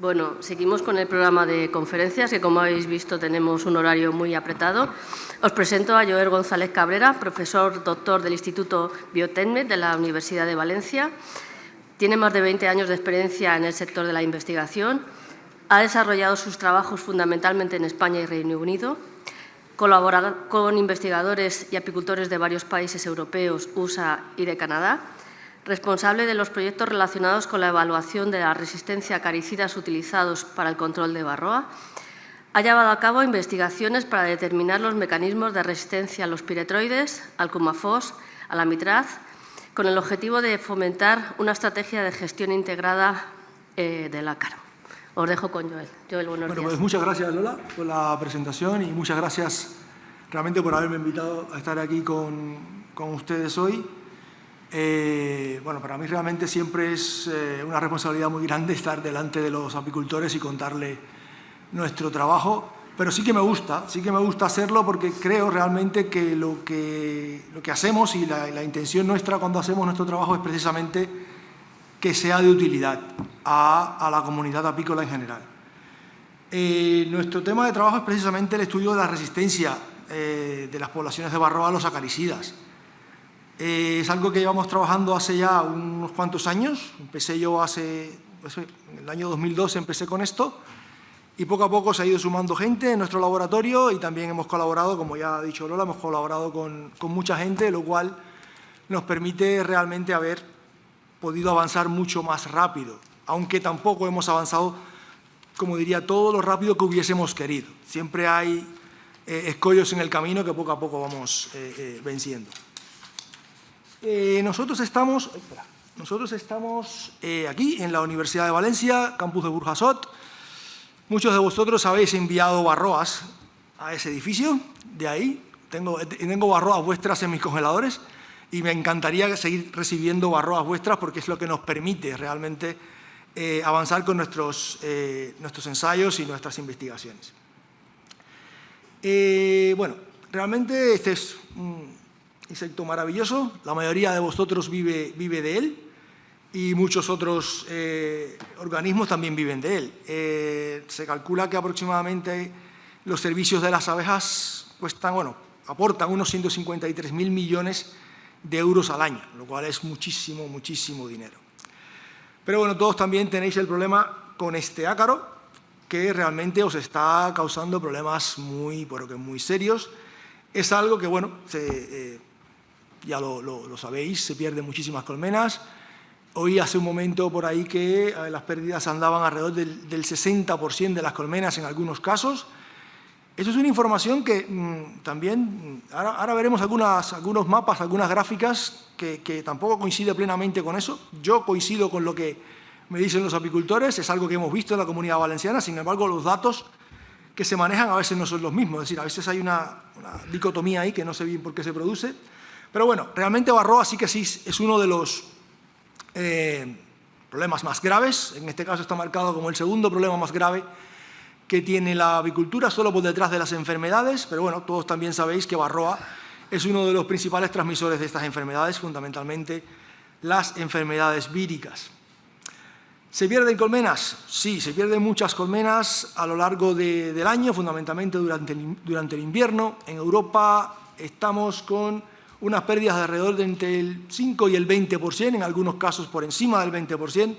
Bueno, seguimos con el programa de conferencias, que como habéis visto tenemos un horario muy apretado. Os presento a Joel González Cabrera, profesor doctor del Instituto Biotecnet de la Universidad de Valencia. Tiene más de 20 años de experiencia en el sector de la investigación. Ha desarrollado sus trabajos fundamentalmente en España y Reino Unido. Colabora con investigadores y apicultores de varios países europeos, USA y de Canadá. Responsable de los proyectos relacionados con la evaluación de la resistencia a acaricidas utilizados para el control de varroa. Ha llevado a cabo investigaciones para determinar los mecanismos de resistencia a los piretroides, al cumafos, al amitraz, con el objetivo de fomentar una estrategia de gestión integrada del ácaro. Os dejo con Joel. Joel, buenos días. Pues muchas gracias, Lola, por la presentación y muchas gracias realmente por haberme invitado a estar aquí con ustedes hoy. Para mí realmente siempre es una responsabilidad muy grande estar delante de los apicultores y contarle nuestro trabajo, pero sí que me gusta hacerlo porque creo realmente que lo que hacemos y la intención nuestra cuando hacemos nuestro trabajo es precisamente que sea de utilidad a la comunidad apícola en general. Nuestro tema de trabajo es precisamente el estudio de la resistencia de las poblaciones de varroa a los acaricidas. Es algo que llevamos trabajando hace ya unos cuantos años. Empecé yo en el año 2002 empecé con esto y poco a poco se ha ido sumando gente en nuestro laboratorio y también hemos colaborado, como ya ha dicho Lola, hemos colaborado con mucha gente, lo cual nos permite realmente haber podido avanzar mucho más rápido, aunque tampoco hemos avanzado, como diría, todo lo rápido que hubiésemos querido. Siempre hay escollos en el camino que poco a poco vamos venciendo. Nosotros estamos aquí en la Universidad de Valencia, campus de Burjasot. Muchos de vosotros habéis enviado varroas a ese edificio, de ahí. Tengo varroas vuestras en mis congeladores y me encantaría seguir recibiendo varroas vuestras porque es lo que nos permite realmente avanzar con nuestros ensayos y nuestras investigaciones. Realmente este es un insecto maravilloso, la mayoría de vosotros vive de él y muchos otros organismos también viven de él. Se calcula que aproximadamente los servicios de las abejas aportan unos 153.000 millones de euros al año, lo cual es muchísimo, muchísimo dinero. Pero bueno, todos también tenéis el problema con este ácaro, que realmente os está causando problemas muy serios. Es algo que, ya lo sabéis, se pierden muchísimas colmenas. Oí hace un momento por ahí que las pérdidas andaban alrededor del 60% de las colmenas en algunos casos. Eso es una información que también, ahora veremos algunos mapas, algunas gráficas que tampoco coincide plenamente con eso. Yo coincido con lo que me dicen los apicultores, es algo que hemos visto en la Comunidad Valenciana, sin embargo los datos que se manejan a veces no son los mismos, es decir, a veces hay una dicotomía ahí que no sé bien por qué se produce. Pero bueno, realmente varroa sí que sí es uno de los problemas más graves. En este caso está marcado como el segundo problema más grave que tiene la avicultura, solo por detrás de las enfermedades. Pero bueno, todos también sabéis que varroa es uno de los principales transmisores de estas enfermedades, fundamentalmente las enfermedades víricas. ¿Se pierden colmenas? Sí, se pierden muchas colmenas a lo largo del año, fundamentalmente durante el invierno. En Europa estamos con unas pérdidas de alrededor de entre el 5 y el 20%, en algunos casos por encima del 20%,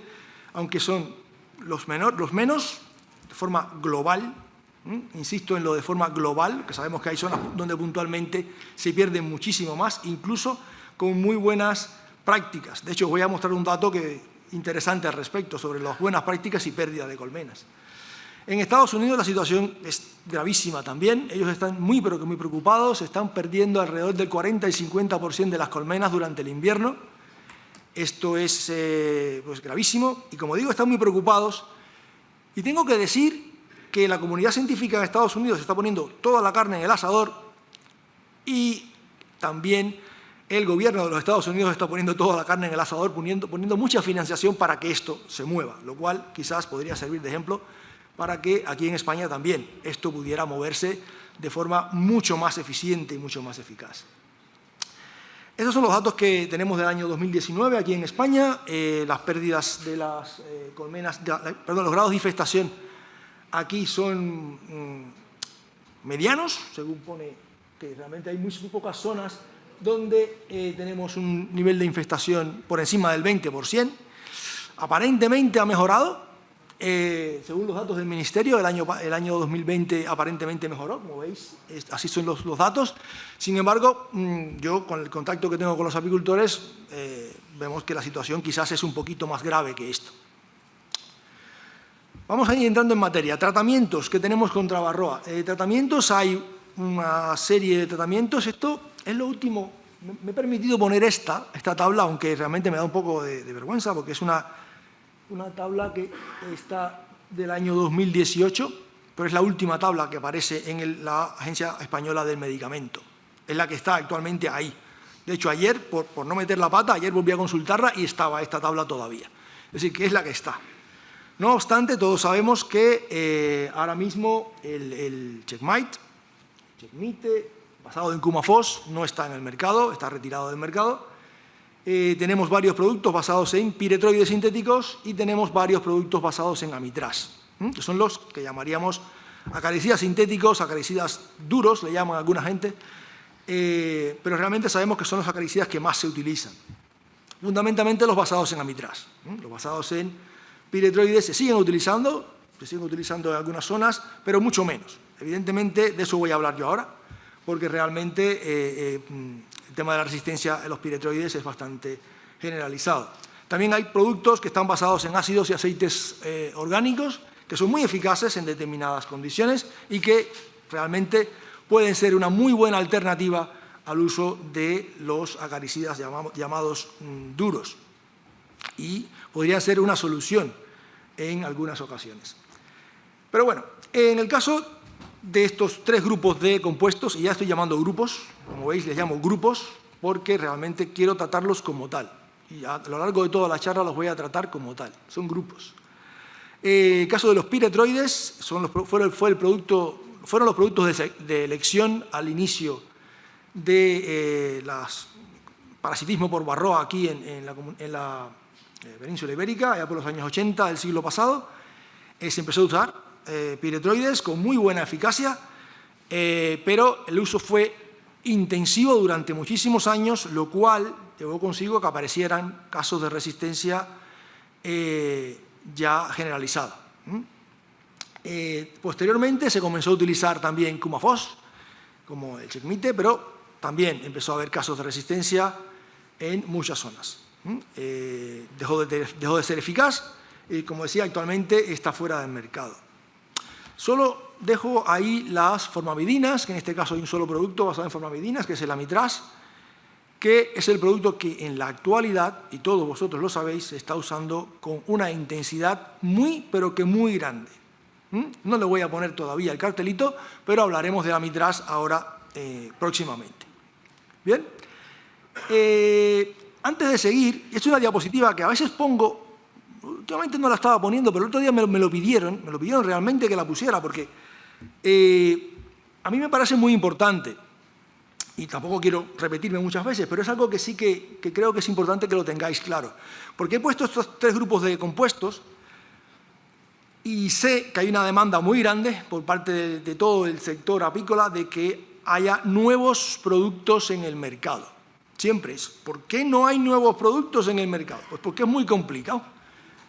aunque son los menos, de forma global. Insisto en lo de forma global, que sabemos que hay zonas donde puntualmente se pierden muchísimo más, incluso con muy buenas prácticas. De hecho, os voy a mostrar un dato interesante al respecto sobre las buenas prácticas y pérdida de colmenas. En Estados Unidos la situación es gravísima también. Ellos están muy preocupados, están perdiendo alrededor del 40 y 50% de las colmenas durante el invierno. Esto es gravísimo y, como digo, están muy preocupados. Y tengo que decir que la comunidad científica en Estados Unidos está poniendo toda la carne en el asador y también el gobierno de los Estados Unidos está poniendo toda la carne en el asador, poniendo mucha financiación para que esto se mueva, lo cual quizás podría servir de ejemplo para que aquí en España también esto pudiera moverse de forma mucho más eficiente y mucho más eficaz. Estos son los datos que tenemos del año 2019 aquí en España. Las pérdidas de las colmenas, los grados de infestación aquí son medianos, según pone que realmente hay muy pocas zonas donde tenemos un nivel de infestación por encima del 20%. Aparentemente ha mejorado, según los datos del Ministerio, el año 2020 aparentemente mejoró, como veis, así son los datos. Sin embargo, yo con el contacto que tengo con los apicultores, vemos que la situación quizás es un poquito más grave que esto. Vamos a ir entrando en materia. Tratamientos que tenemos contra varroa. Tratamientos, hay una serie de tratamientos. Esto es lo último. Me he permitido poner esta tabla, aunque realmente me da un poco de vergüenza, porque es una tabla que está del año 2018, pero es la última tabla que aparece en la Agencia Española del Medicamento. Es la que está actualmente ahí. De hecho, ayer, por no meter la pata, ayer volví a consultarla y estaba esta tabla todavía. Es decir, que es la que está. No obstante, todos sabemos que ahora mismo el Checkmate, basado en Cumafos, no está en el mercado, está retirado del mercado. Tenemos varios productos basados en piretroides sintéticos y tenemos varios productos basados en amitraz, que son los que llamaríamos acaricidas sintéticos, acaricidas duros, le llaman a alguna gente, pero realmente sabemos que son los acaricidas que más se utilizan. Fundamentalmente los basados en amitraz, los basados en piretroides se siguen utilizando en algunas zonas, pero mucho menos. Evidentemente, de eso voy a hablar yo ahora, porque realmente el tema de la resistencia a los piretroides es bastante generalizado. También hay productos que están basados en ácidos y aceites orgánicos, que son muy eficaces en determinadas condiciones y que realmente pueden ser una muy buena alternativa al uso de los acaricidas llamados duros, y podría ser una solución en algunas ocasiones. Pero bueno, en el caso de estos tres grupos de compuestos, y ya estoy llamando grupos, como veis les llamo grupos, porque realmente quiero tratarlos como tal. Y a lo largo de toda la charla los voy a tratar como tal, son grupos. El caso de los piretroides fueron los productos de elección al inicio de parasitismo por varroa aquí en la península ibérica, allá por los años 80 del siglo pasado. Se empezó a usar piretroides con muy buena eficacia, pero el uso fue intensivo durante muchísimos años, lo cual llevó consigo que aparecieran casos de resistencia ya generalizada. Posteriormente se comenzó a utilizar también Cumafos, como el Checkmate, pero también empezó a haber casos de resistencia en muchas zonas. Dejó de ser eficaz y, como decía, actualmente está fuera del mercado. Solo dejo ahí las formamidinas, que en este caso hay un solo producto basado en formamidinas, que es el amitraz, que es el producto que en la actualidad, y todos vosotros lo sabéis, se está usando con una intensidad muy, pero que muy grande. No le voy a poner todavía el cartelito, pero hablaremos del amitraz ahora próximamente. Bien. Antes de seguir, es una diapositiva que a veces pongo, últimamente no la estaba poniendo, pero el otro día me lo pidieron realmente que la pusiera, porque a mí me parece muy importante, y tampoco quiero repetirme muchas veces, pero es algo que sí que creo que es importante que lo tengáis claro. Porque he puesto estos tres grupos de compuestos y sé que hay una demanda muy grande por parte de todo el sector apícola de que haya nuevos productos en el mercado. Siempre es, ¿por qué no hay nuevos productos en el mercado? Pues porque es muy complicado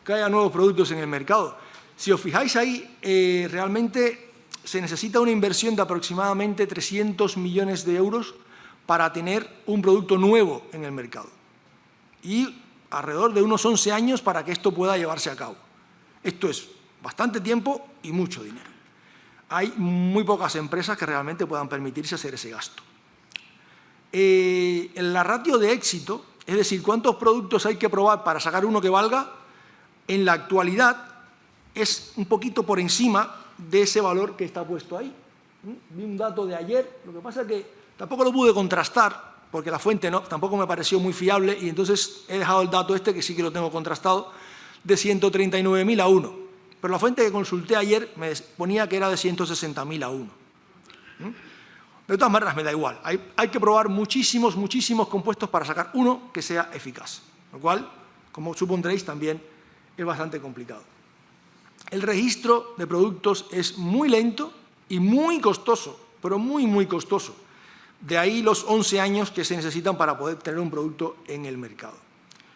que haya nuevos productos en el mercado. Si os fijáis ahí, realmente se necesita una inversión de aproximadamente 300 millones de euros para tener un producto nuevo en el mercado. Y alrededor de unos 11 años para que esto pueda llevarse a cabo. Esto es bastante tiempo y mucho dinero. Hay muy pocas empresas que realmente puedan permitirse hacer ese gasto. La ratio de éxito, es decir, cuántos productos hay que probar para sacar uno que valga, en la actualidad es un poquito por encima de ese valor que está puesto ahí. Vi un dato de ayer, lo que pasa es que tampoco lo pude contrastar, porque la fuente tampoco me pareció muy fiable, y entonces he dejado el dato que sí que lo tengo contrastado, de 139.000 a 1. Pero la fuente que consulté ayer me ponía que era de 160.000 a 1. De todas maneras, me da igual. Hay que probar muchísimos compuestos para sacar uno que sea eficaz, lo cual, como supondréis, también es bastante complicado. El registro de productos es muy lento y muy costoso, pero muy costoso. De ahí los 11 años que se necesitan para poder tener un producto en el mercado.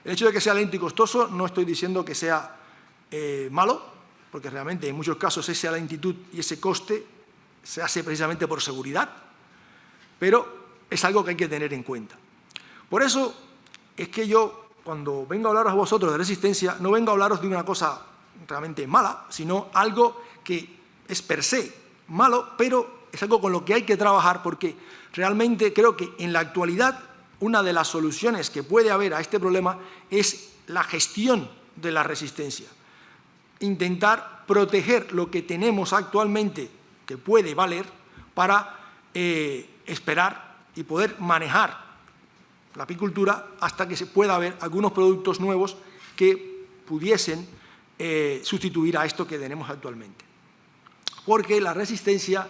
El hecho de que sea lento y costoso no estoy diciendo que sea malo, porque realmente en muchos casos esa lentitud y ese coste se hace precisamente por seguridad, pero es algo que hay que tener en cuenta. Por eso es que yo, cuando vengo a hablaros a vosotros de resistencia, no vengo a hablaros de una cosa realmente mala, sino algo que es per se malo, pero es algo con lo que hay que trabajar, porque realmente creo que en la actualidad una de las soluciones que puede haber a este problema es la gestión de la resistencia. Intentar proteger lo que tenemos actualmente que puede valer para esperar y poder manejar la apicultura hasta que se pueda haber algunos productos nuevos que pudiesen sustituir a esto que tenemos actualmente. Porque la resistencia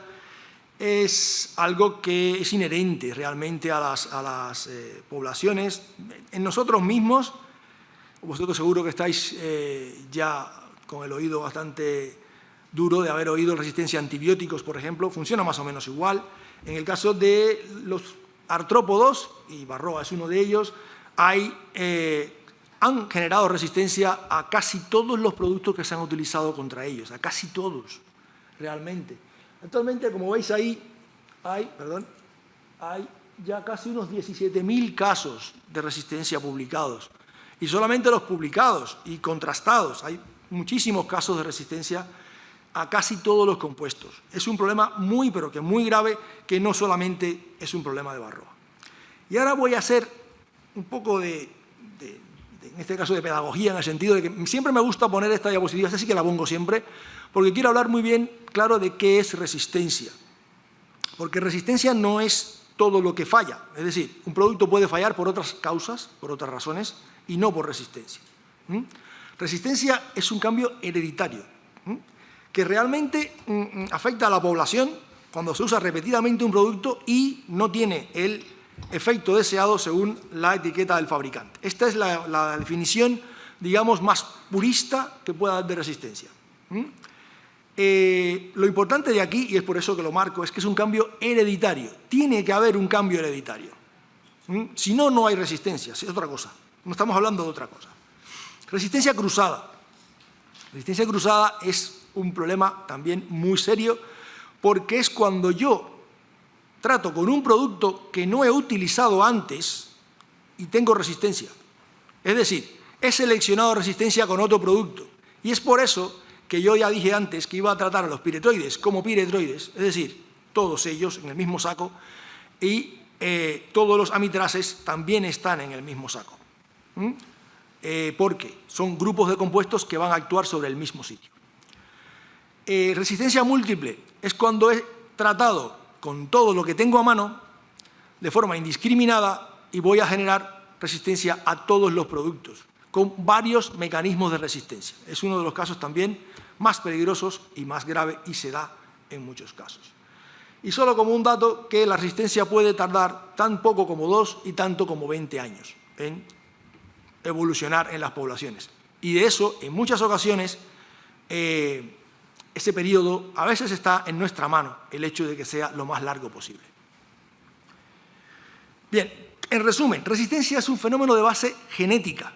es algo que es inherente realmente a las poblaciones. En nosotros mismos, vosotros seguro que estáis ya con el oído bastante duro de haber oído resistencia a antibióticos, por ejemplo, funciona más o menos igual. En el caso de los artrópodos, y Varroa es uno de ellos, han generado resistencia a casi todos los productos que se han utilizado contra ellos, a casi todos, realmente. Actualmente, como veis ahí, hay ya casi unos 17.000 casos de resistencia publicados. Y solamente los publicados y contrastados, hay muchísimos casos de resistencia a casi todos los compuestos. Es un problema pero que muy grave, que no solamente es un problema de Varroa. Y ahora voy a hacer un poco en este caso de pedagogía, en el sentido de que siempre me gusta poner esta diapositiva, esta sí que la pongo siempre, porque quiero hablar muy bien, claro, de qué es resistencia. Porque resistencia no es todo lo que falla. Es decir, un producto puede fallar por otras causas, por otras razones, y no por resistencia. Resistencia es un cambio hereditario, que realmente afecta a la población cuando se usa repetidamente un producto y no tiene el efecto deseado según la etiqueta del fabricante. Esta es la definición, digamos, más purista que pueda dar de resistencia. Lo importante de aquí, y es por eso que lo marco, es que es un cambio hereditario. Tiene que haber un cambio hereditario. Si no, no hay resistencia, es otra cosa. No estamos hablando de otra cosa. Resistencia cruzada. Resistencia cruzada es un problema también muy serio, porque es cuando yo trato con un producto que no he utilizado antes y tengo resistencia. Es decir, he seleccionado resistencia con otro producto. Y es por eso que yo ya dije antes que iba a tratar a los piretroides como piretroides, es decir, todos ellos en el mismo saco, y todos los amitrases también están en el mismo saco. Porque son grupos de compuestos que van a actuar sobre el mismo sitio. Resistencia múltiple es cuando he tratado con todo lo que tengo a mano de forma indiscriminada y voy a generar resistencia a todos los productos, con varios mecanismos de resistencia. Es uno de los casos también más peligrosos y más grave y se da en muchos casos. Y solo como un dato, que la resistencia puede tardar tan poco como 2 y tanto como 20 años en evolucionar en las poblaciones. Y de eso, en muchas ocasiones, ese periodo a veces está en nuestra mano, el hecho de que sea lo más largo posible. Bien, en resumen, resistencia es un fenómeno de base genética.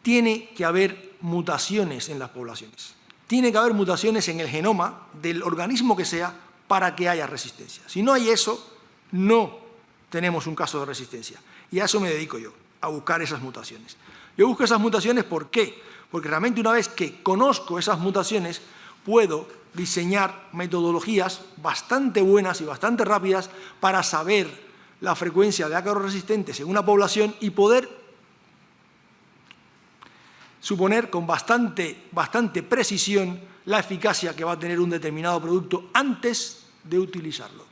Tiene que haber mutaciones en las poblaciones. Tiene que haber mutaciones en el genoma del organismo que sea para que haya resistencia. Si no hay eso, no tenemos un caso de resistencia. Y a eso me dedico yo, a buscar esas mutaciones. Yo busco esas mutaciones, ¿por qué? Porque realmente una vez que conozco esas mutaciones, puedo diseñar metodologías bastante buenas y bastante rápidas para saber la frecuencia de ácaros resistentes en una población y poder suponer con bastante precisión la eficacia que va a tener un determinado producto antes de utilizarlo.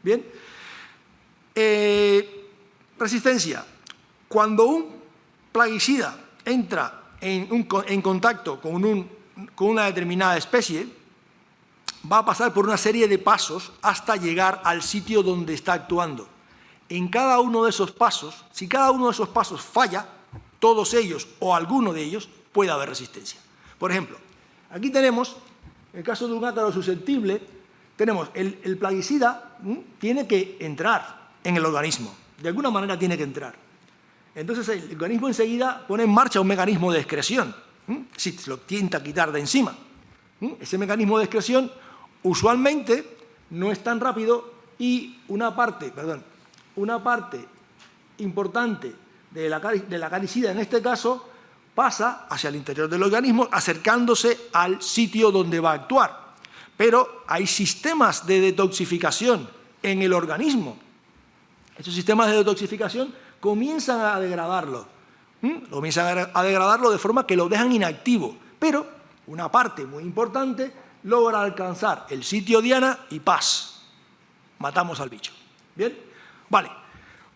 Bien. Resistencia. Cuando un plaguicida entra en contacto con una determinada especie, va a pasar por una serie de pasos hasta llegar al sitio donde está actuando. En cada uno de esos pasos, si cada uno de esos pasos falla, todos ellos o alguno de ellos, puede haber resistencia. Por ejemplo, aquí tenemos, en el caso de un ácaro susceptible, tenemos el plaguicida tiene que entrar en el organismo, de alguna manera tiene que entrar. Entonces el organismo enseguida pone en marcha un mecanismo de excreción, si se lo intenta quitar de encima. Ese mecanismo de excreción usualmente no es tan rápido y una parte importante de la acaricida, en este caso, pasa hacia el interior del organismo, acercándose al sitio donde va a actuar. Pero hay sistemas de detoxificación en el organismo. Estos sistemas de detoxificación comienzan a degradarlo. Comienzan a degradarlo de forma que lo dejan inactivo. Pero una parte muy importante logra alcanzar el sitio diana y ¡paz! Matamos al bicho. ¿Bien? Vale.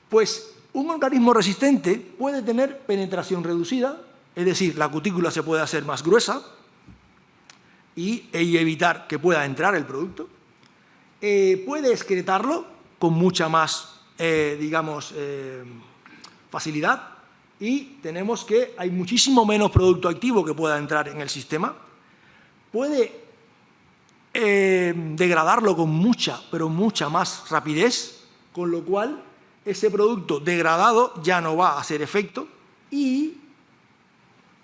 Pues un organismo resistente puede tener penetración reducida, es decir, la cutícula se puede hacer más gruesa y evitar que pueda entrar el producto. Puede excretarlo con mucha más, facilidad y tenemos que hay muchísimo menos producto activo que pueda entrar en el sistema. Puede degradarlo con mucha, pero mucha más rapidez, con lo cual ese producto degradado ya no va a hacer efecto y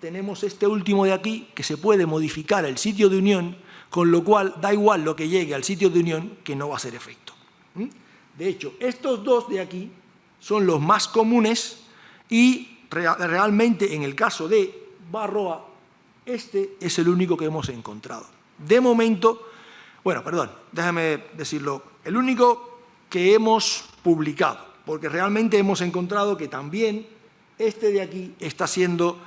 tenemos este último de aquí que se puede modificar el sitio de unión, con lo cual da igual lo que llegue al sitio de unión que no va a hacer efecto. De hecho, estos dos de aquí son los más comunes y realmente en el caso de Varroa este es el único que hemos encontrado. De momento, déjame decirlo, el único que hemos publicado, porque realmente hemos encontrado que también este de aquí está siendo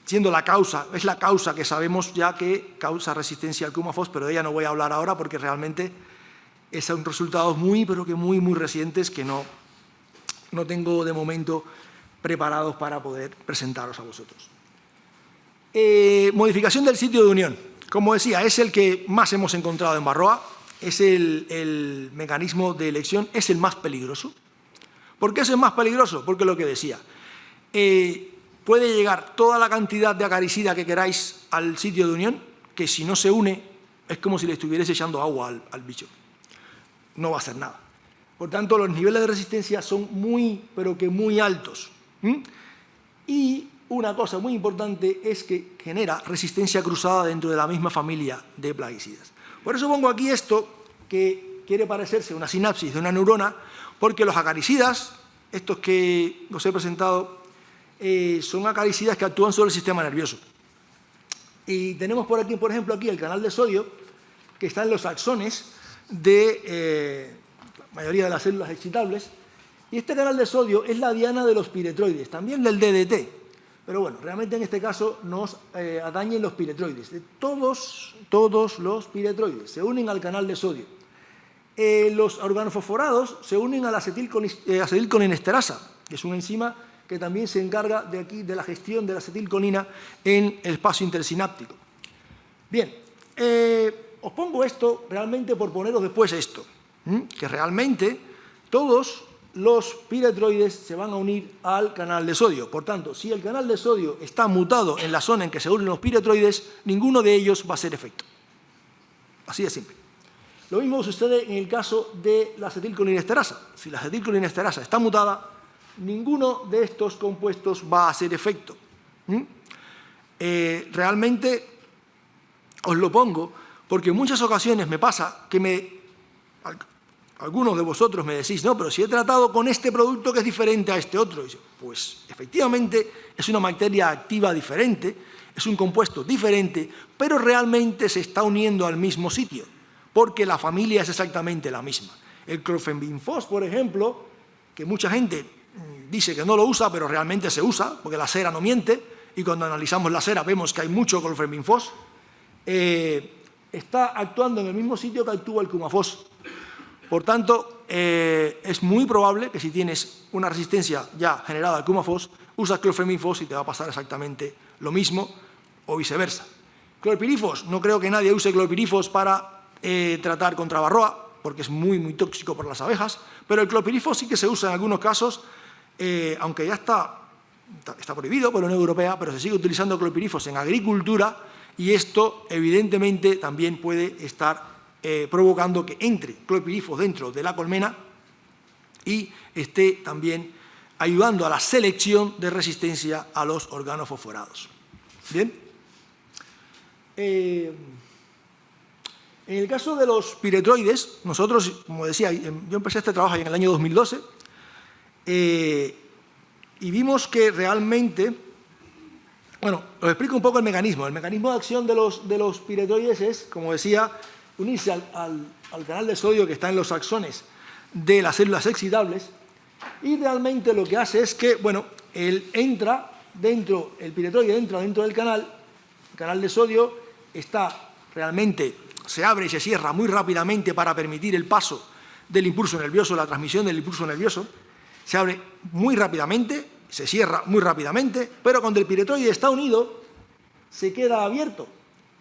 la causa, es la causa que sabemos ya que causa resistencia al Coumaphos, pero de ella no voy a hablar ahora porque realmente son resultados muy recientes que no tengo de momento preparados para poder presentaros a vosotros. Modificación del sitio de unión. Como decía, es el que más hemos encontrado en Varroa, es el mecanismo de elección, es el más peligroso. ¿Por qué es el más peligroso? Porque lo que decía, puede llegar toda la cantidad de acaricida que queráis al sitio de unión, que si no se une es como si le estuvierais echando agua al bicho. No va a hacer nada. Por tanto, los niveles de resistencia son muy altos. Y una cosa muy importante es que genera resistencia cruzada dentro de la misma familia de plaguicidas. Por eso pongo aquí esto, que quiere parecerse una sinapsis de una neurona, porque los acaricidas, estos que os he presentado, son acaricidas que actúan sobre el sistema nervioso. Y tenemos por aquí, por ejemplo, aquí el canal de sodio, que está en los axones de la mayoría de las células excitables, y este canal de sodio es la diana de los piretroides, también del DDT, pero bueno, realmente en este caso nos atañen los piretroides. Todos los piretroides se unen al canal de sodio. Los organofosforados se unen a la acetilcolinesterasa, que es una enzima que también se encarga de la gestión de la acetilcolina en el espacio intersináptico. Bien, os pongo esto realmente por poneros después esto, que realmente todos los piretroides se van a unir al canal de sodio. Por tanto, si el canal de sodio está mutado en la zona en que se unen los piretroides, ninguno de ellos va a hacer efecto. Así de simple. Lo mismo sucede en el caso de la acetilcolinesterasa. Si la acetilcolinesterasa está mutada, ninguno de estos compuestos va a hacer efecto. Realmente os lo pongo porque en muchas ocasiones me pasa que algunos de vosotros me decís, no, pero si he tratado con este producto que es diferente a este otro. Y yo, pues efectivamente es una materia activa diferente, es un compuesto diferente, pero realmente se está uniendo al mismo sitio, porque la familia es exactamente la misma. El clorfenbinfos, por ejemplo, que mucha gente dice que no lo usa, pero realmente se usa, porque la cera no miente, y cuando analizamos la cera vemos que hay mucho clorfenbinfos, está actuando en el mismo sitio que actúa el Coumaphos. Por tanto, es muy probable que si tienes una resistencia ya generada al Coumaphos, usas clorfenbinfos y te va a pasar exactamente lo mismo o viceversa. Clorpirifos, no creo que nadie use clorpirifos para tratar contra varroa, porque es muy, muy tóxico para las abejas, pero el clorpirifos sí que se usa en algunos casos, aunque ya está prohibido por la Unión Europea, pero se sigue utilizando clorpirifos en agricultura y esto, evidentemente, también puede estar provocando que entre clorpirifos dentro de la colmena y esté también ayudando a la selección de resistencia a los organofosforados. Bien. En el caso de los piretroides, nosotros, como decía, yo empecé este trabajo en el año 2012 y vimos que realmente, bueno, os explico un poco el mecanismo. El mecanismo de acción de los piretroides es, como decía, unirse al canal de sodio que está en los axones de las células excitables y realmente lo que hace es que, bueno, el piretroide entra dentro del canal, el canal de sodio se abre y se cierra muy rápidamente para permitir el paso del impulso nervioso, la transmisión del impulso nervioso, se abre muy rápidamente, se cierra muy rápidamente, pero cuando el piretroide está unido, se queda abierto,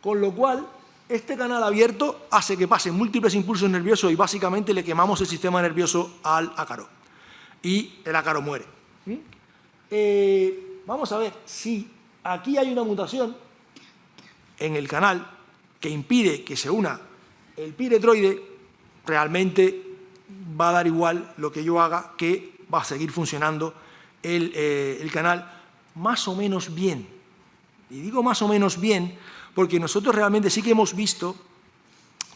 con lo cual este canal abierto hace que pasen múltiples impulsos nerviosos y básicamente le quemamos el sistema nervioso al ácaro y el ácaro muere. Vamos a ver, si aquí hay una mutación en el canal que impide que se una el piretroide, realmente va a dar igual lo que yo haga, que va a seguir funcionando el canal más o menos bien. Y digo más o menos bien porque nosotros realmente sí que hemos visto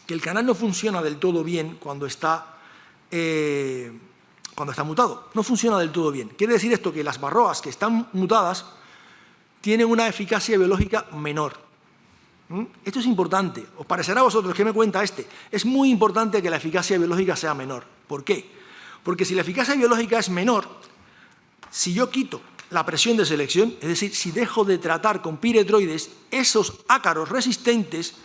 que el canal no funciona del todo bien cuando está mutado. No funciona del todo bien. Quiere decir esto que las varroas que están mutadas tienen una eficacia biológica menor. Esto es importante. Os parecerá a vosotros, ¿qué me cuenta este? Es muy importante que la eficacia biológica sea menor. ¿Por qué? Porque si la eficacia biológica es menor, si yo quito la presión de selección, es decir, si dejo de tratar con piretroides, esos ácaros resistentes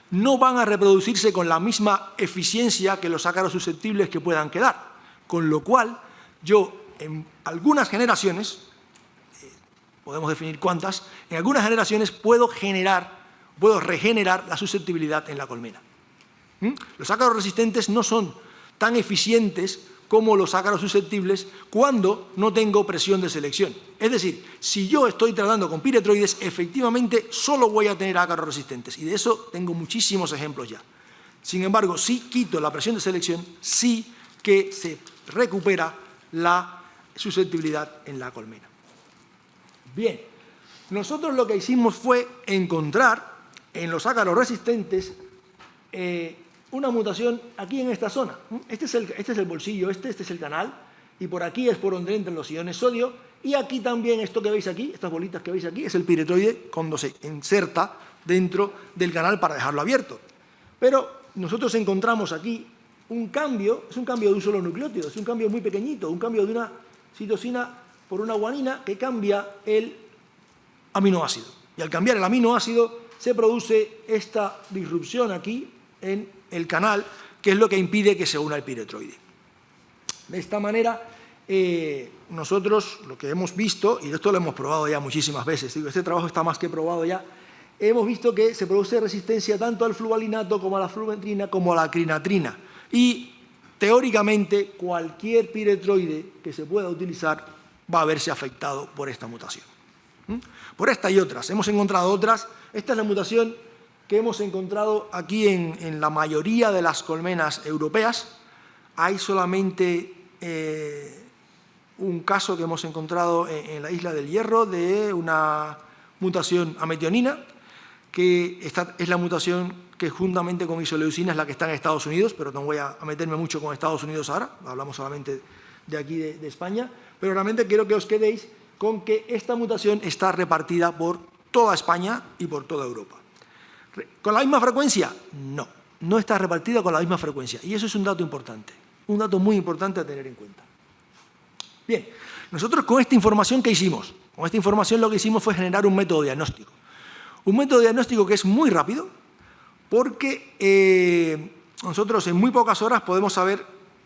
no van a reproducirse con la misma eficiencia que los ácaros susceptibles que puedan quedar. Con lo cual, yo en algunas generaciones, podemos definir cuántas, en algunas generaciones puedo regenerar la susceptibilidad en la colmena. Los ácaros resistentes no son tan eficientes como los ácaros susceptibles cuando no tengo presión de selección. Es decir, si yo estoy tratando con piretroides, efectivamente solo voy a tener ácaros resistentes y de eso tengo muchísimos ejemplos ya. Sin embargo, si quito la presión de selección, sí que se recupera la susceptibilidad en la colmena. Bien, nosotros lo que hicimos fue encontrar en los ácaros resistentes una mutación aquí en esta zona. Este es el bolsillo, este es el canal, y por aquí es por donde entran los iones sodio, y aquí también esto que veis aquí, estas bolitas que veis aquí, es el piretroide cuando se inserta dentro del canal para dejarlo abierto. Pero nosotros encontramos aquí un cambio, es un cambio de un solo nucleótido, es un cambio muy pequeñito, un cambio de una citosina por una guanina que cambia el aminoácido. Y al cambiar el aminoácido se produce esta disrupción aquí en el canal, que es lo que impide que se una el piretroide. De esta manera, nosotros lo que hemos visto, y esto lo hemos probado ya muchísimas veces, digo, este trabajo está más que probado ya, hemos visto que se produce resistencia tanto al fluvalinato como a la fluventrina como a la crinatrina. Y teóricamente cualquier piretroide que se pueda utilizar va a verse afectado por esta mutación. Por esta y otras. Hemos encontrado otras. Esta es la mutación que hemos encontrado aquí en la mayoría de las colmenas europeas. Hay solamente un caso que hemos encontrado en la Isla del Hierro de una mutación a metionina, que es la mutación que juntamente con isoleucina es la que está en Estados Unidos, pero no voy a meterme mucho con Estados Unidos ahora, hablamos solamente de aquí de España, pero realmente quiero que os quedéis con que esta mutación está repartida por toda España y por toda Europa. ¿Con la misma frecuencia? No, no está repartida con la misma frecuencia. Y eso es un dato importante, un dato muy importante a tener en cuenta. Bien, nosotros con esta información, ¿qué hicimos? Con esta información lo que hicimos fue generar un método diagnóstico. Un método diagnóstico que es muy rápido porque nosotros en muy pocas horas podemos saber,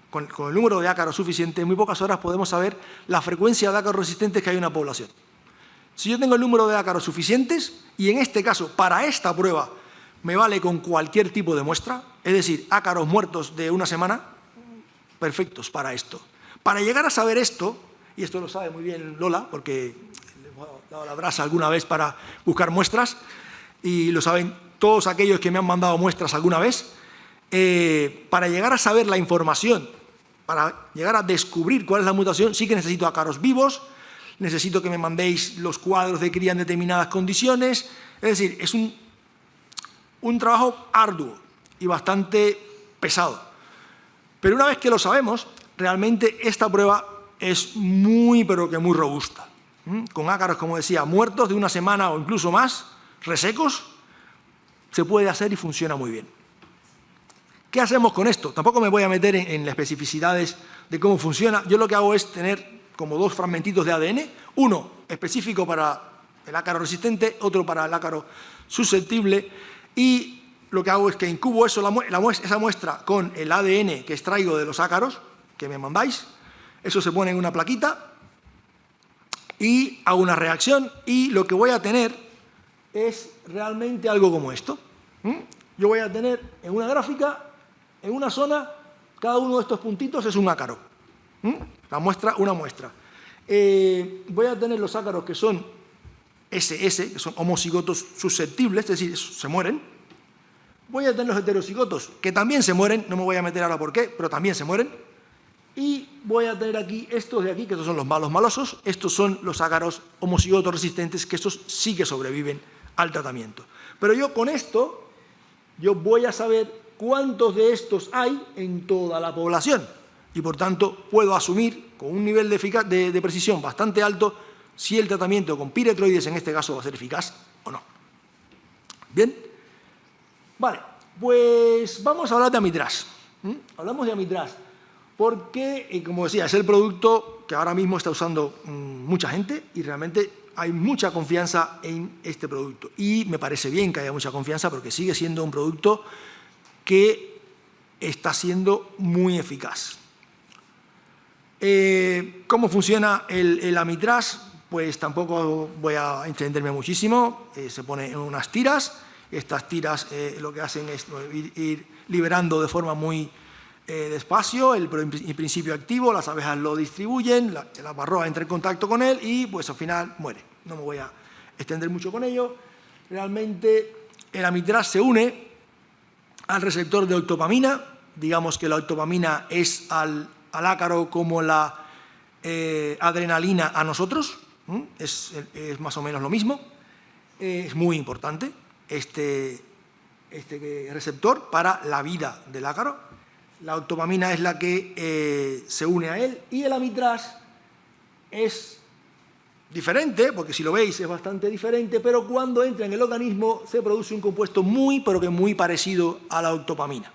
con el número de ácaros suficiente, en muy pocas horas podemos saber la frecuencia de ácaros resistentes que hay en una población. Si yo tengo el número de ácaros suficientes, y en este caso, para esta prueba, me vale con cualquier tipo de muestra, es decir, ácaros muertos de una semana, perfectos para esto. Para llegar a saber esto, y esto lo sabe muy bien Lola, porque le hemos dado la brasa alguna vez para buscar muestras, y lo saben todos aquellos que me han mandado muestras alguna vez, para llegar a saber la información, para llegar a descubrir cuál es la mutación, sí que necesito ácaros vivos, necesito que me mandéis los cuadros de cría en determinadas condiciones, es decir, es un trabajo arduo y bastante pesado. Pero una vez que lo sabemos, realmente esta prueba es muy, pero que muy robusta. Con ácaros, como decía, muertos de una semana o incluso más, resecos, se puede hacer y funciona muy bien. ¿Qué hacemos con esto? Tampoco me voy a meter en las especificidades de cómo funciona. Yo lo que hago es tener como dos fragmentitos de ADN, uno específico para el ácaro resistente, otro para el ácaro susceptible, y lo que hago es que incubo esa muestra con el ADN que extraigo de los ácaros que me mandáis, eso se pone en una plaquita y hago una reacción, y lo que voy a tener es realmente algo como esto. Yo voy a tener en una gráfica, en una zona, cada uno de estos puntitos es un ácaro. La muestra, una muestra. Voy a tener los ácaros que son SS, que son homocigotos susceptibles, es decir, se mueren. Voy a tener los heterocigotos, que también se mueren, no me voy a meter ahora por qué, pero también se mueren. Y voy a tener aquí estos de aquí, que estos son los malos malosos, estos son los ácaros homocigotos resistentes, que estos sí que sobreviven al tratamiento. Pero yo con esto, yo voy a saber cuántos de estos hay en toda la población. Y por tanto, puedo asumir con un nivel de precisión bastante alto si el tratamiento con piretroides en este caso va a ser eficaz o no. ¿Bien? Vale, pues vamos a hablar de Amitraz. Hablamos de Amitraz porque, como decía, es el producto que ahora mismo está usando mucha gente y realmente hay mucha confianza en este producto. Y me parece bien que haya mucha confianza porque sigue siendo un producto que está siendo muy eficaz. ¿Cómo funciona el Amitraz? Pues tampoco voy a extenderme muchísimo. Se pone en unas tiras. Estas tiras lo que hacen es ir liberando de forma muy despacio el principio activo, las abejas lo distribuyen, la varroa entra en contacto con él y pues al final muere. No me voy a extender mucho con ello. Realmente el Amitraz se une al receptor de octopamina. Digamos que la octopamina es al ácaro como la adrenalina a nosotros, es más o menos lo mismo. Es muy importante este receptor para la vida del ácaro. La octopamina es la que se une a él y el Amitraz es diferente, porque si lo veis es bastante diferente, pero cuando entra en el organismo se produce un compuesto muy, pero que muy parecido a la octopamina.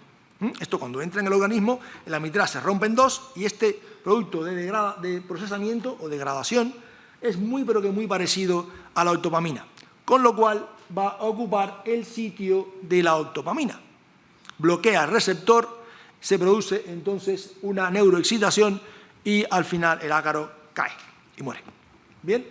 Esto cuando entra en el organismo, el Amitraz se rompe en dos y este producto de procesamiento o degradación es muy, pero que muy parecido a la octopamina, con lo cual va a ocupar el sitio de la octopamina. Bloquea el receptor, se produce entonces una neuroexcitación y al final el ácaro cae y muere. ¿Bien?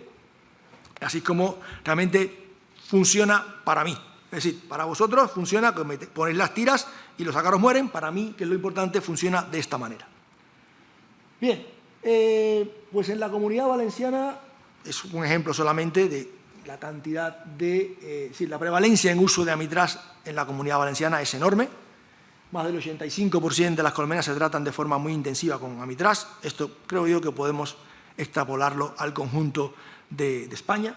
Así es como realmente funciona para mí. Es decir, para vosotros funciona, ponéis las tiras y los ácaros mueren. Para mí, que es lo importante, funciona de esta manera. Bien, pues en la Comunidad Valenciana es un ejemplo solamente de la cantidad de... la prevalencia en uso de Amitraz en la Comunidad Valenciana es enorme. Más del 85% de las colmenas se tratan de forma muy intensiva con Amitraz. Esto creo yo que podemos extrapolarlo al conjunto de España.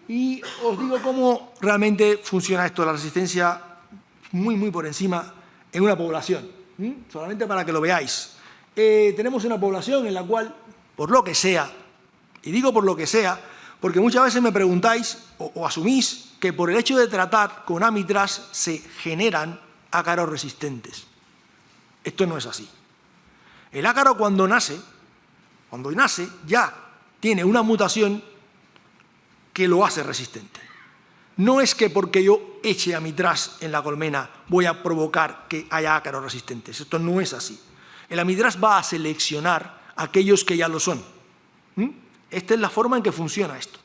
Y os digo cómo realmente funciona esto de la resistencia muy, muy por encima en una población. Solamente para que lo veáis. Tenemos una población en la cual, por lo que sea, y digo por lo que sea, porque muchas veces me preguntáis o asumís que por el hecho de tratar con Amitraz se generan ácaros resistentes. Esto no es así. El ácaro cuando nace ya tiene una mutación que lo hace resistente. No es que porque yo eche Amitraz en la colmena voy a provocar que haya ácaros resistentes. Esto no es así. El Amitraz va a seleccionar aquellos que ya lo son. Esta es la forma en que funciona esto.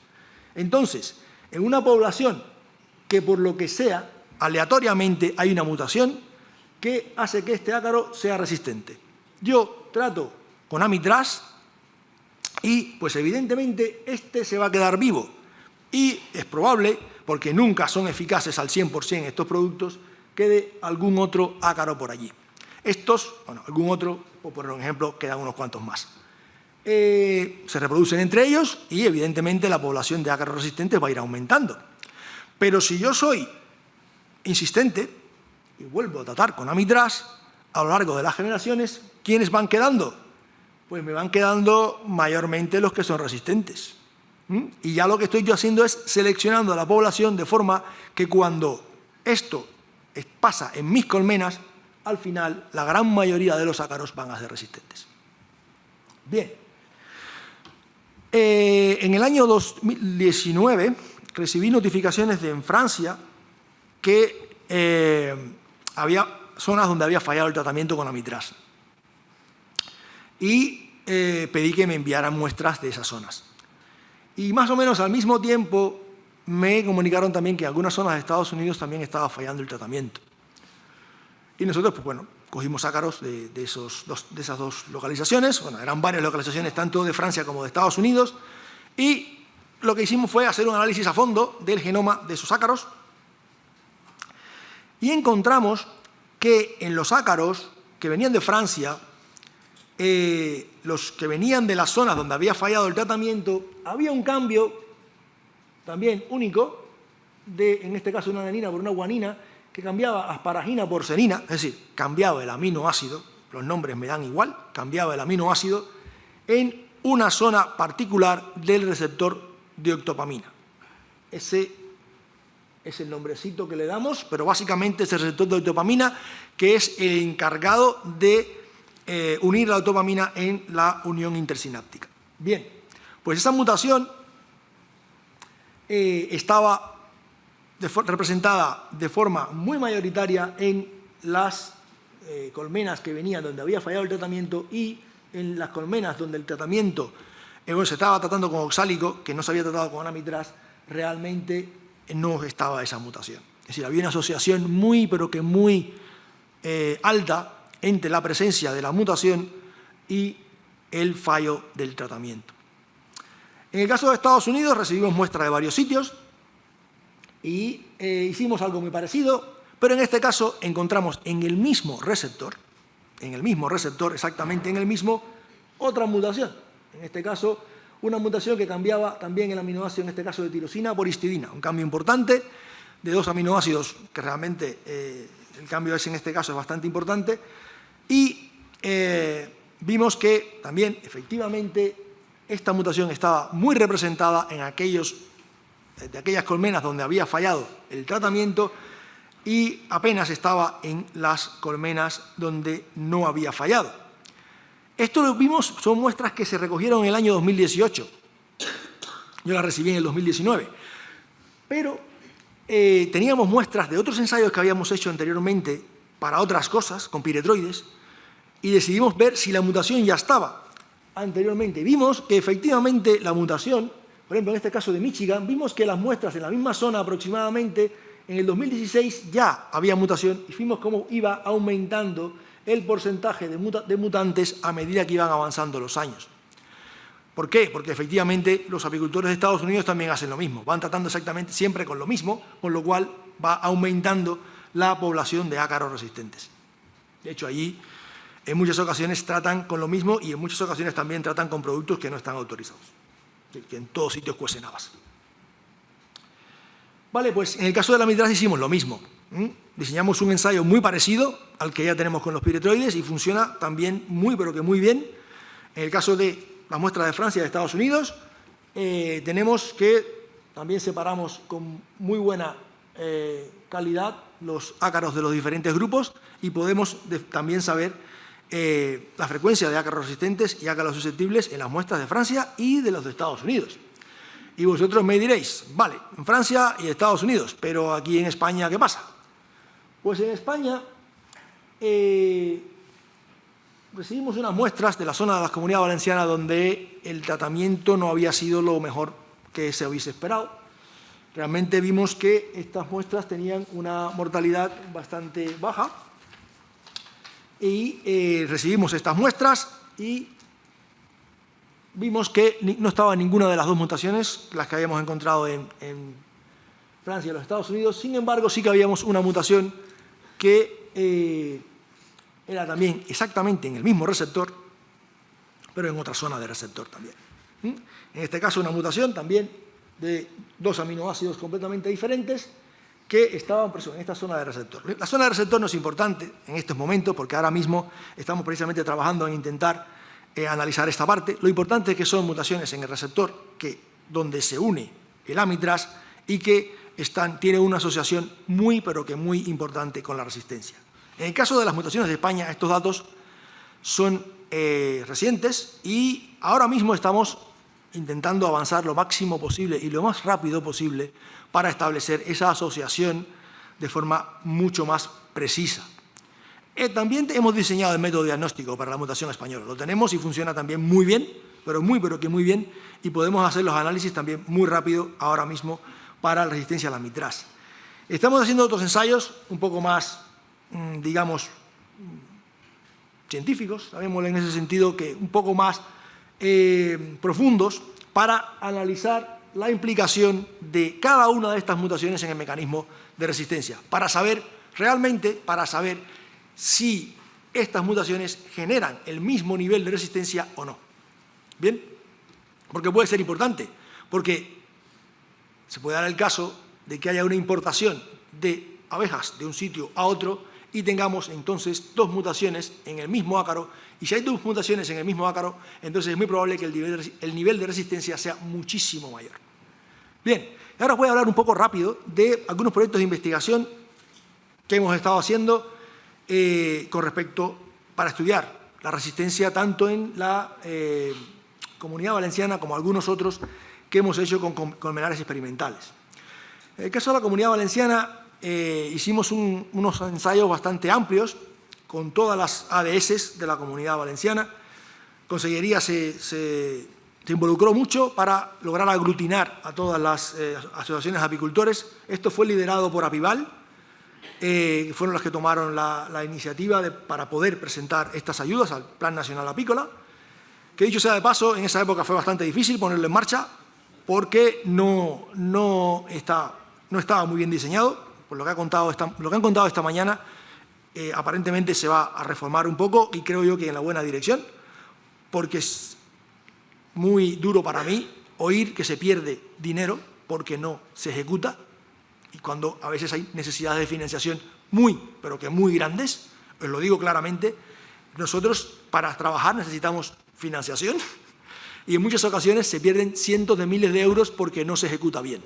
Entonces, en una población que por lo que sea, aleatoriamente hay una mutación que hace que este ácaro sea resistente. Yo trato con Amitraz y, pues evidentemente, este se va a quedar vivo. Y es probable, porque nunca son eficaces al 100% estos productos, quede algún otro ácaro por allí. Estos, bueno, algún otro, por ejemplo, quedan unos cuantos más. Se reproducen entre ellos y, evidentemente, la población de ácaros resistentes va a ir aumentando. Pero si yo soy insistente y vuelvo a tratar con Amitraz, a lo largo de las generaciones, ¿quiénes van quedando? Pues me van quedando mayormente los que son resistentes. Y ya lo que estoy yo haciendo es seleccionando a la población de forma que cuando esto pasa en mis colmenas, al final la gran mayoría de los ácaros van a ser resistentes. Bien. En el año 2019 recibí notificaciones en Francia que había zonas donde había fallado el tratamiento con Amitraz. Y pedí que me enviaran muestras de esas zonas. Y más o menos al mismo tiempo me comunicaron también que en algunas zonas de Estados Unidos también estaba fallando el tratamiento. Y nosotros, pues bueno, cogimos ácaros de esas dos localizaciones. Bueno, eran varias localizaciones, tanto de Francia como de Estados Unidos. Y lo que hicimos fue hacer un análisis a fondo del genoma de esos ácaros. Y encontramos que en los ácaros que venían de Francia, los que venían de las zonas donde había fallado el tratamiento, había un cambio también único, en este caso una adenina por una guanina, que cambiaba asparagina por serina, es decir, cambiaba el aminoácido, los nombres me dan igual, cambiaba el aminoácido en una zona particular del receptor de octopamina. Ese es el nombrecito que le damos, pero básicamente es el receptor de octopamina que es el encargado de unir la octopamina en la unión intersináptica. Bien, pues esa mutación estaba representada de forma muy mayoritaria en las colmenas que venían donde había fallado el tratamiento y en las colmenas donde el tratamiento se estaba tratando con oxálico, que no se había tratado con Amitraz, realmente no estaba esa mutación. Es decir, había una asociación muy, pero que muy alta entre la presencia de la mutación y el fallo del tratamiento. En el caso de Estados Unidos recibimos muestras de varios sitios y hicimos algo muy parecido, pero en este caso encontramos en el mismo receptor, exactamente en el mismo, otra mutación. En este caso, una mutación que cambiaba también el aminoácido, en este caso de tirosina, por histidina. Un cambio importante de dos aminoácidos que realmente el cambio en este caso es bastante importante. Y vimos que también, efectivamente, esta mutación estaba muy representada en aquellas colmenas donde había fallado el tratamiento y apenas estaba en las colmenas donde no había fallado. Esto lo vimos, son muestras que se recogieron en el año 2018. Yo las recibí en el 2019. Pero teníamos muestras de otros ensayos que habíamos hecho anteriormente para otras cosas, con piretroides, y decidimos ver si la mutación ya estaba anteriormente. Vimos que efectivamente la mutación, por ejemplo en este caso de Michigan, vimos que las muestras en la misma zona aproximadamente en el 2016 ya había mutación y vimos cómo iba aumentando el porcentaje de mutantes a medida que iban avanzando los años. ¿Por qué? Porque efectivamente los apicultores de Estados Unidos también hacen lo mismo, van tratando exactamente siempre con lo mismo, con lo cual va aumentando la población de ácaros resistentes. De hecho, allí en muchas ocasiones tratan con lo mismo y en muchas ocasiones también tratan con productos que no están autorizados, que en todos sitios cuecen habas. Vale, pues en el caso de la Amitraz hicimos lo mismo. Diseñamos un ensayo muy parecido al que ya tenemos con los piretroides y funciona también muy, pero que muy bien. En el caso de las muestras de Francia y de Estados Unidos, tenemos que también separamos con muy buena calidad los ácaros de los diferentes grupos y podemos también saber la frecuencia de ácaros resistentes y ácaros susceptibles en las muestras de Francia y de los de Estados Unidos. Y vosotros me diréis, vale, en Francia y Estados Unidos, pero aquí en España, ¿qué pasa? Pues en España recibimos unas muestras de la zona de la Comunidad Valenciana donde el tratamiento no había sido lo mejor que se hubiese esperado. Realmente vimos que estas muestras tenían una mortalidad bastante baja y recibimos estas muestras y vimos que no estaba ninguna de las dos mutaciones, las que habíamos encontrado en Francia y los Estados Unidos. Sin embargo, sí que habíamos una mutación que era también exactamente en el mismo receptor, pero en otra zona del receptor también. En este caso, una mutación también de dos aminoácidos completamente diferentes que estaban en esta zona del receptor. La zona del receptor no es importante en estos momentos porque ahora mismo estamos precisamente trabajando en intentar analizar esta parte. Lo importante es que son mutaciones en el receptor donde se une el amitraz y que tienen una asociación muy, pero que muy importante con la resistencia. En el caso de las mutaciones de España, estos datos son recientes y ahora mismo estamos intentando avanzar lo máximo posible y lo más rápido posible para establecer esa asociación de forma mucho más precisa. También hemos diseñado el método diagnóstico para la mutación española. Lo tenemos y funciona también muy bien, pero que muy bien, y podemos hacer los análisis también muy rápido ahora mismo para la resistencia al amitraz. Estamos haciendo otros ensayos un poco más, digamos, científicos, sabemos en ese sentido que un poco más profundos para analizar la implicación de cada una de estas mutaciones en el mecanismo de resistencia, para saber si estas mutaciones generan el mismo nivel de resistencia o no. ¿Bien? Porque puede ser importante, porque se puede dar el caso de que haya una importación de abejas de un sitio a otro y tengamos entonces dos mutaciones en el mismo ácaro, y si hay dos mutaciones en el mismo ácaro, entonces es muy probable que el nivel de resistencia sea muchísimo mayor. Bien, ahora os voy a hablar un poco rápido de algunos proyectos de investigación que hemos estado haciendo para estudiar la resistencia tanto en la Comunidad Valenciana como algunos otros que hemos hecho con colmenares experimentales. En el caso de la Comunidad Valenciana hicimos unos ensayos bastante amplios con todas las ADS de la Comunidad Valenciana. Consellería se involucró mucho para lograr aglutinar a todas las asociaciones de apicultores. Esto fue liderado por Apival, que fueron los que tomaron la iniciativa para poder presentar estas ayudas al Plan Nacional Apícola, que dicho sea de paso, en esa época fue bastante difícil ponerlo en marcha porque no estaba muy bien diseñado. Por lo que han contado esta mañana, aparentemente se va a reformar un poco y creo yo que en la buena dirección, porque es muy duro para mí oír que se pierde dinero porque no se ejecuta, y cuando a veces hay necesidades de financiación pero que muy grandes. Os lo digo claramente, nosotros para trabajar necesitamos financiación y en muchas ocasiones se pierden cientos de miles de euros porque no se ejecuta bien.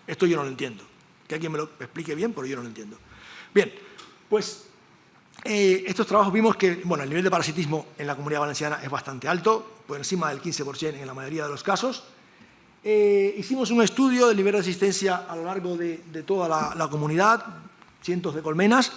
Esto yo no lo entiendo. Que alguien me lo explique bien, pero yo no lo entiendo. Bien, pues estos trabajos vimos que el nivel de parasitismo en la Comunidad Valenciana es bastante alto, por encima del 15% en la mayoría de los casos. Hicimos un estudio del nivel de resistencia a lo largo de toda la comunidad, cientos de colmenas,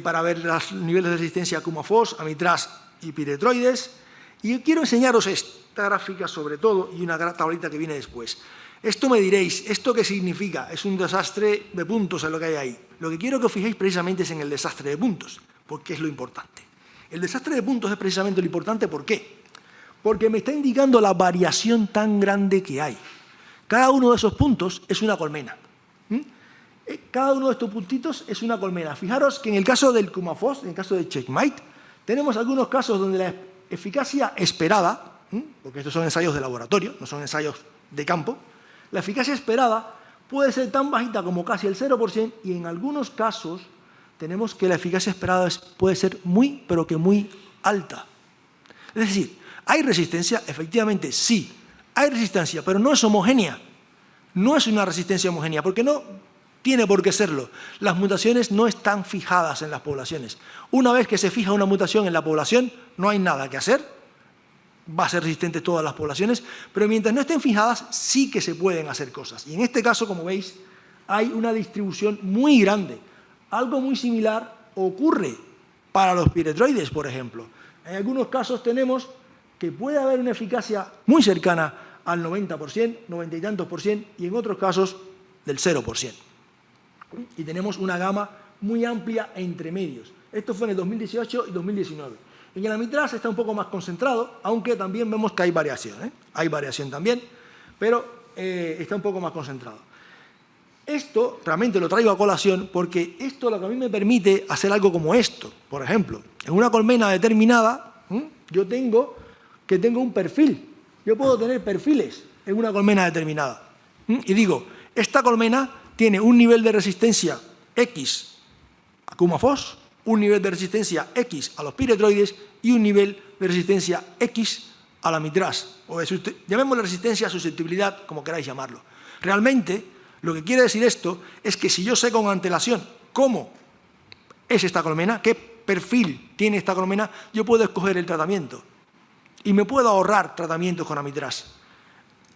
para ver los niveles de resistencia a Cumafos, Amitraz y Piretroides. Y quiero enseñaros esta gráfica sobre todo y una tablita que viene después. Esto me diréis, ¿esto qué significa? Es un desastre de puntos en lo que hay ahí. Lo que quiero que os fijéis precisamente es en el desastre de puntos, porque es lo importante. El desastre de puntos es precisamente lo importante, ¿por qué? Porque me está indicando la variación tan grande que hay. Cada uno de esos puntos es una colmena. Cada uno de estos puntitos es una colmena. Fijaros que en el caso del Cumafos, en el caso de Checkmate, tenemos algunos casos donde la eficacia esperada, porque estos son ensayos de laboratorio, no son ensayos de campo, la eficacia esperada puede ser tan bajita como casi el 0%, y en algunos casos tenemos que la eficacia esperada puede ser muy, pero que muy alta. Es decir, ¿hay resistencia? Efectivamente, sí. Hay resistencia, pero no es homogénea. No es una resistencia homogénea, porque no tiene por qué serlo. Las mutaciones no están fijadas en las poblaciones. Una vez que se fija una mutación en la población, no hay nada que hacer. Va a ser resistente todas las poblaciones, pero mientras no estén fijadas, sí que se pueden hacer cosas. Y en este caso, como veis, hay una distribución muy grande. Algo muy similar ocurre para los piretroides, por ejemplo. En algunos casos tenemos que puede haber una eficacia muy cercana al 90%, 90 y tantos por ciento, y en otros casos del 0%. Y tenemos una gama muy amplia entre medios. Esto fue en el 2018 y 2019. En el amitraz está un poco más concentrado, aunque también vemos que hay variación. Hay variación también, pero está un poco más concentrado. Esto realmente lo traigo a colación porque esto lo que a mí me permite hacer algo como esto. Por ejemplo, en una colmena determinada, yo tengo un perfil. Yo puedo tener perfiles en una colmena determinada. Y digo, esta colmena tiene un nivel de resistencia X a Cumafos, un nivel de resistencia X a los piretroides y un nivel de resistencia X a la mitraz. O llamémosle resistencia, susceptibilidad, como queráis llamarlo. Realmente, lo que quiere decir esto es que si yo sé con antelación cómo es esta colmena, qué perfil tiene esta colmena, yo puedo escoger el tratamiento. Y me puedo ahorrar tratamientos con amitraz.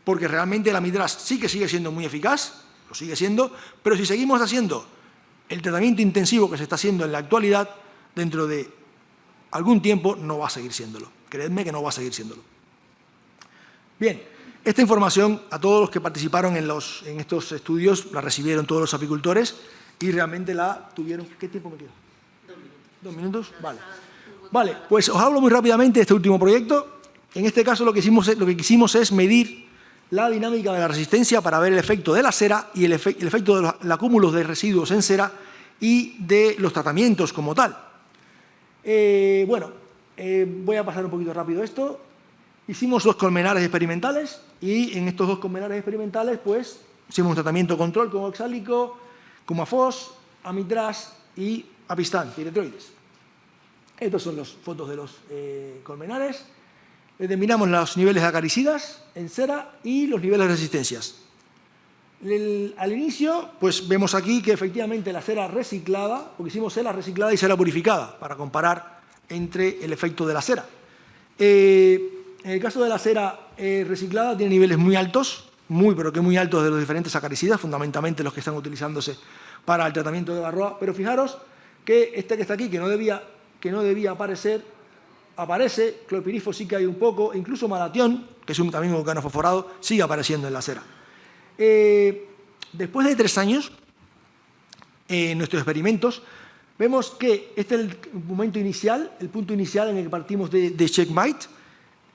Porque realmente el amitraz sí que sigue siendo muy eficaz, lo sigue siendo, pero si seguimos haciendo el tratamiento intensivo que se está haciendo en la actualidad, dentro de algún tiempo no va a seguir siéndolo. Creedme que no va a seguir siéndolo. Bien, esta información a todos los que participaron en estos estudios la recibieron todos los apicultores y realmente la tuvieron. ¿Qué tiempo me queda? 2 minutos. Vale. Vale, pues os hablo muy rápidamente de este último proyecto. En este caso lo que quisimos es medir la dinámica de la resistencia para ver el efecto de la cera y el efecto de los acúmulos de residuos en cera y de los tratamientos como tal. Voy a pasar un poquito rápido esto. Hicimos 2 colmenares experimentales y en estos 2 colmenares experimentales pues hicimos un tratamiento control con oxálico, Cumafos, amitraz y apistán, piretroides. Estas son las fotos de los colmenares. Determinamos los niveles de acaricidas en cera y los niveles de resistencias. Al inicio, pues vemos aquí que efectivamente la cera reciclada, porque hicimos cera reciclada y cera purificada, para comparar entre el efecto de la cera. En el caso de la cera reciclada tiene niveles muy altos, pero que muy altos de los diferentes acaricidas, fundamentalmente los que están utilizándose para el tratamiento de Varroa. Pero fijaros que este que está aquí, que no debía aparecer, aparece, clorpirifos sí que hay un poco, incluso malatión, que es también un organofosforado, sigue apareciendo en la cera. Después de 3 años, en nuestros experimentos, vemos que este es el punto inicial en el que partimos de checkmate,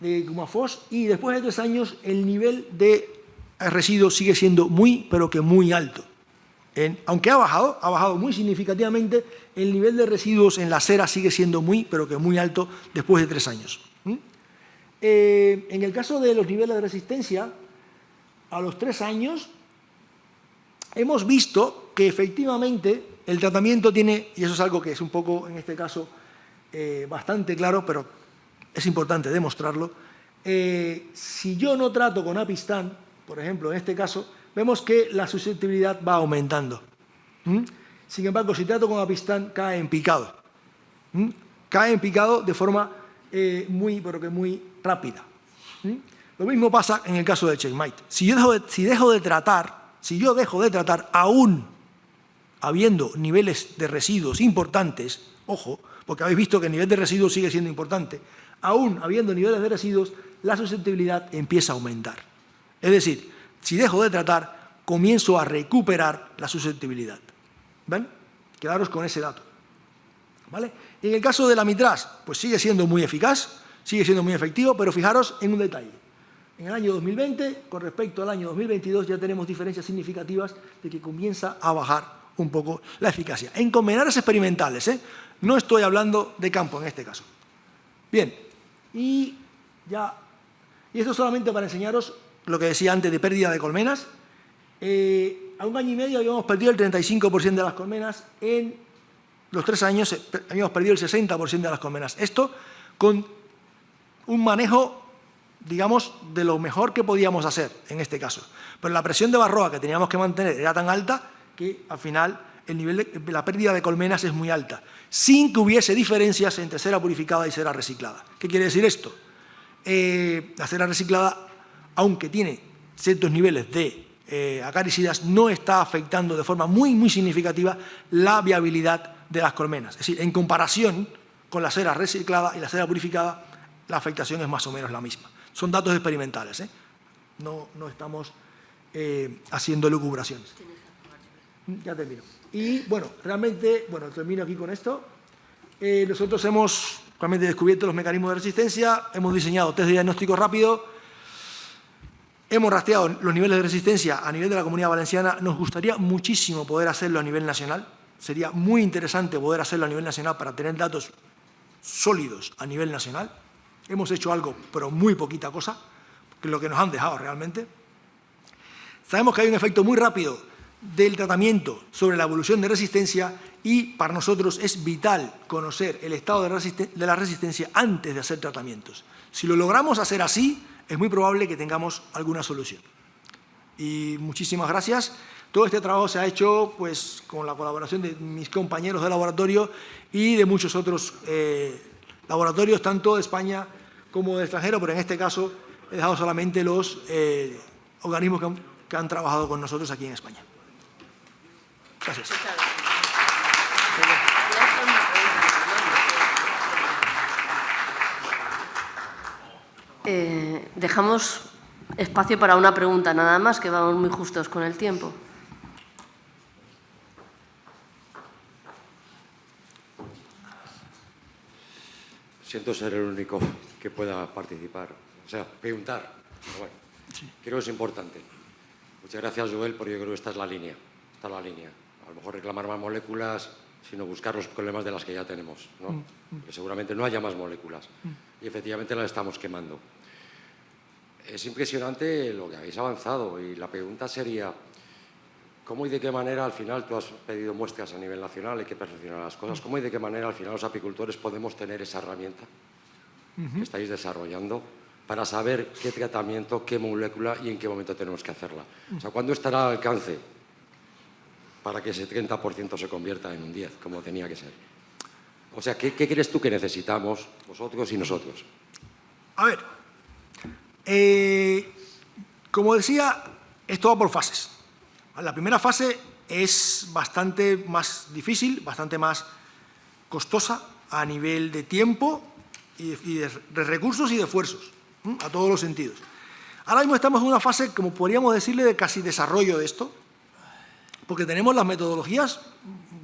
de Cumafos, y después de 3 años el nivel de residuos sigue siendo pero que muy alto. Aunque ha bajado muy significativamente, el nivel de residuos en la cera sigue siendo pero que muy alto después de 3 años. En el caso de los niveles de resistencia, a los 3 años, hemos visto que efectivamente el tratamiento tiene, y eso es algo que es un poco, en este caso, bastante claro, pero es importante demostrarlo, si yo no trato con apistán, por ejemplo, en este caso, vemos que la susceptibilidad va aumentando. Sin embargo, si trato con apistán, cae en picado. Cae en picado de forma pero que muy rápida. Lo mismo pasa en el caso del checkmate. Si yo dejo de tratar, aún habiendo niveles de residuos importantes, ojo, porque habéis visto que el nivel de residuos sigue siendo importante, aún habiendo niveles de residuos, la susceptibilidad empieza a aumentar. Es decir, si dejo de tratar, comienzo a recuperar la susceptibilidad. ¿Ven? Quedaros con ese dato. ¿Vale? Y en el caso del amitraz, pues sigue siendo muy eficaz, sigue siendo muy efectivo, pero fijaros en un detalle. En el año 2020, con respecto al año 2022, ya tenemos diferencias significativas de que comienza a bajar un poco la eficacia. En colmenares experimentales, no estoy hablando de campo en este caso. Bien, y esto solamente para enseñaros lo que decía antes de pérdida de colmenas. A 1 año y medio habíamos perdido el 35% de las colmenas, en los 3 años habíamos perdido el 60% de las colmenas. Esto con un manejo, digamos, de lo mejor que podíamos hacer en este caso. Pero la presión de Varroa que teníamos que mantener era tan alta que al final el nivel de la pérdida de colmenas es muy alta, sin que hubiese diferencias entre cera purificada y cera reciclada. ¿Qué quiere decir esto? La cera reciclada, aunque tiene ciertos niveles de acaricidas, no está afectando de forma muy significativa la viabilidad de las colmenas. Es decir, en comparación, con la cera reciclada y la cera purificada, la afectación es más o menos la misma. Son datos experimentales, ¿eh? No estamos haciendo elucubraciones. Ya termino. Y, bueno, realmente, termino aquí con esto. Nosotros hemos realmente descubierto los mecanismos de resistencia, hemos diseñado test de diagnóstico rápido, hemos rastreado los niveles de resistencia a nivel de la Comunidad Valenciana. Nos gustaría muchísimo poder hacerlo a nivel nacional. Sería muy interesante poder hacerlo a nivel nacional para tener datos sólidos a nivel nacional. Hemos hecho algo, pero muy poquita cosa, que es lo que nos han dejado realmente. Sabemos que hay un efecto muy rápido del tratamiento sobre la evolución de resistencia y para nosotros es vital conocer el estado de la resistencia antes de hacer tratamientos. Si lo logramos hacer así, es muy probable que tengamos alguna solución. Y muchísimas gracias. Todo este trabajo se ha hecho pues, con la colaboración de mis compañeros de laboratorio y de muchos otros laboratorios, tanto de España como del extranjero, pero en este caso he dejado solamente los organismos que han trabajado con nosotros aquí en España. Gracias. Dejamos espacio para una pregunta nada más, que vamos muy justos con el tiempo. Siento ser el único que pueda participar, o sea, preguntar. Pero bueno, creo que es importante. Muchas gracias, Joel, porque yo creo que esta es la línea. Esta es la línea. A lo mejor reclamar más moléculas, sino buscar los problemas de las que ya tenemos, ¿no? Que seguramente no haya más moléculas. Y efectivamente las estamos quemando. Es impresionante lo que habéis avanzado y la pregunta sería, ¿cómo y de qué manera al final tú has pedido muestras a nivel nacional, hay que perfeccionar las cosas? ¿Cómo y de qué manera al final los apicultores podemos tener esa herramienta que estáis desarrollando para saber qué tratamiento, qué molécula y en qué momento tenemos que hacerla? O sea, ¿cuándo estará al alcance para que ese 30% se convierta en un 10%, como tenía que ser? O sea, ¿qué crees tú que necesitamos vosotros y nosotros? A ver, como decía, esto va por fases. La primera fase es bastante más difícil, bastante más costosa a nivel de tiempo y de recursos y de esfuerzos, a todos los sentidos. Ahora mismo estamos en una fase, como podríamos decirle, de casi desarrollo de esto, porque tenemos las metodologías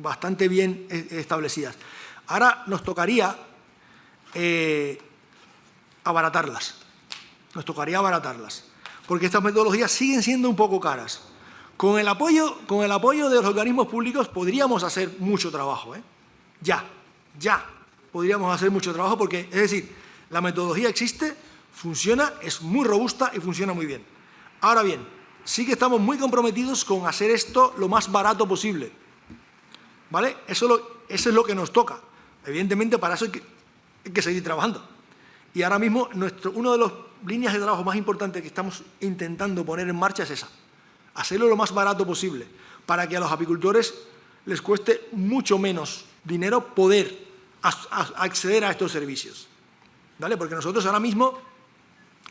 bastante bien establecidas. Ahora nos tocaría abaratarlas. Nos tocaría abaratarlas, porque estas metodologías siguen siendo un poco caras. Con el apoyo de los organismos públicos podríamos hacer mucho trabajo, ¿eh? Ya podríamos hacer mucho trabajo porque, es decir, la metodología existe, funciona, es muy robusta y funciona muy bien. Ahora bien, sí que estamos muy comprometidos con hacer esto lo más barato posible, ¿vale? Eso es lo que nos toca. Evidentemente, para eso hay que seguir trabajando. Y ahora mismo, una de las líneas de trabajo más importantes que estamos intentando poner en marcha es esa. Hacerlo lo más barato posible, para que a los apicultores les cueste mucho menos dinero poder acceder a estos servicios, ¿vale? Porque nosotros ahora mismo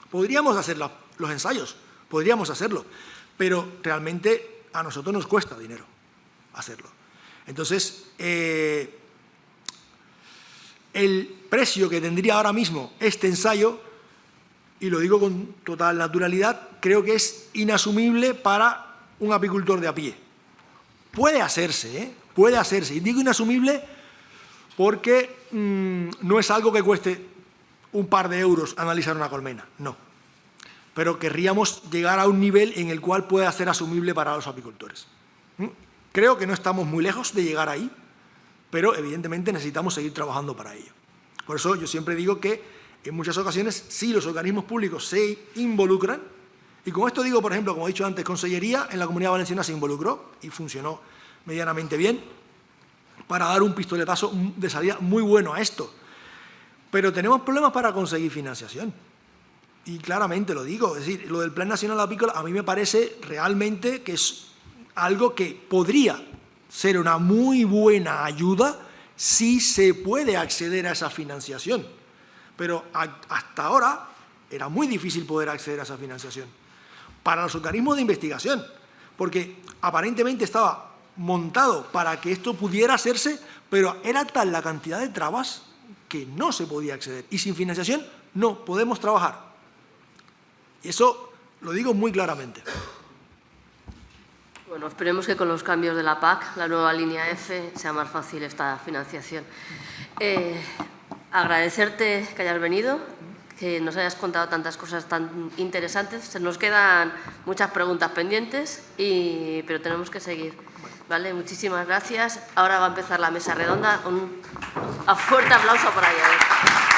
podríamos hacer los ensayos, podríamos hacerlo, pero realmente a nosotros nos cuesta dinero hacerlo. Entonces, el precio que tendría ahora mismo este ensayo, y lo digo con total naturalidad, creo que es inasumible para un apicultor de a pie. Puede hacerse, ¿eh? Puede hacerse. Y digo inasumible porque no es algo que cueste un par de euros analizar una colmena, no. Pero querríamos llegar a un nivel en el cual pueda ser asumible para los apicultores. Creo que no estamos muy lejos de llegar ahí, pero evidentemente necesitamos seguir trabajando para ello. Por eso yo siempre digo que en muchas ocasiones sí los organismos públicos se involucran, y con esto digo, por ejemplo, como he dicho antes, Consellería en la Comunidad Valenciana se involucró y funcionó medianamente bien para dar un pistoletazo de salida muy bueno a esto. Pero tenemos problemas para conseguir financiación. Y claramente lo digo, es decir, lo del Plan Nacional Apícola a mí me parece realmente que es algo que podría ser una muy buena ayuda si se puede acceder a esa financiación. Pero hasta ahora era muy difícil poder acceder a esa financiación para los organismos de investigación, porque aparentemente estaba montado para que esto pudiera hacerse, pero era tal la cantidad de trabas que no se podía acceder. Y sin financiación no podemos trabajar. Y eso lo digo muy claramente. Bueno, esperemos que con los cambios de la PAC, la nueva línea F, sea más fácil esta financiación. Agradecerte que hayas venido, que nos hayas contado tantas cosas tan interesantes. Se nos quedan muchas preguntas pendientes, pero tenemos que seguir. ¿Vale? Muchísimas gracias. Ahora va a empezar la mesa redonda. Un fuerte aplauso para ella.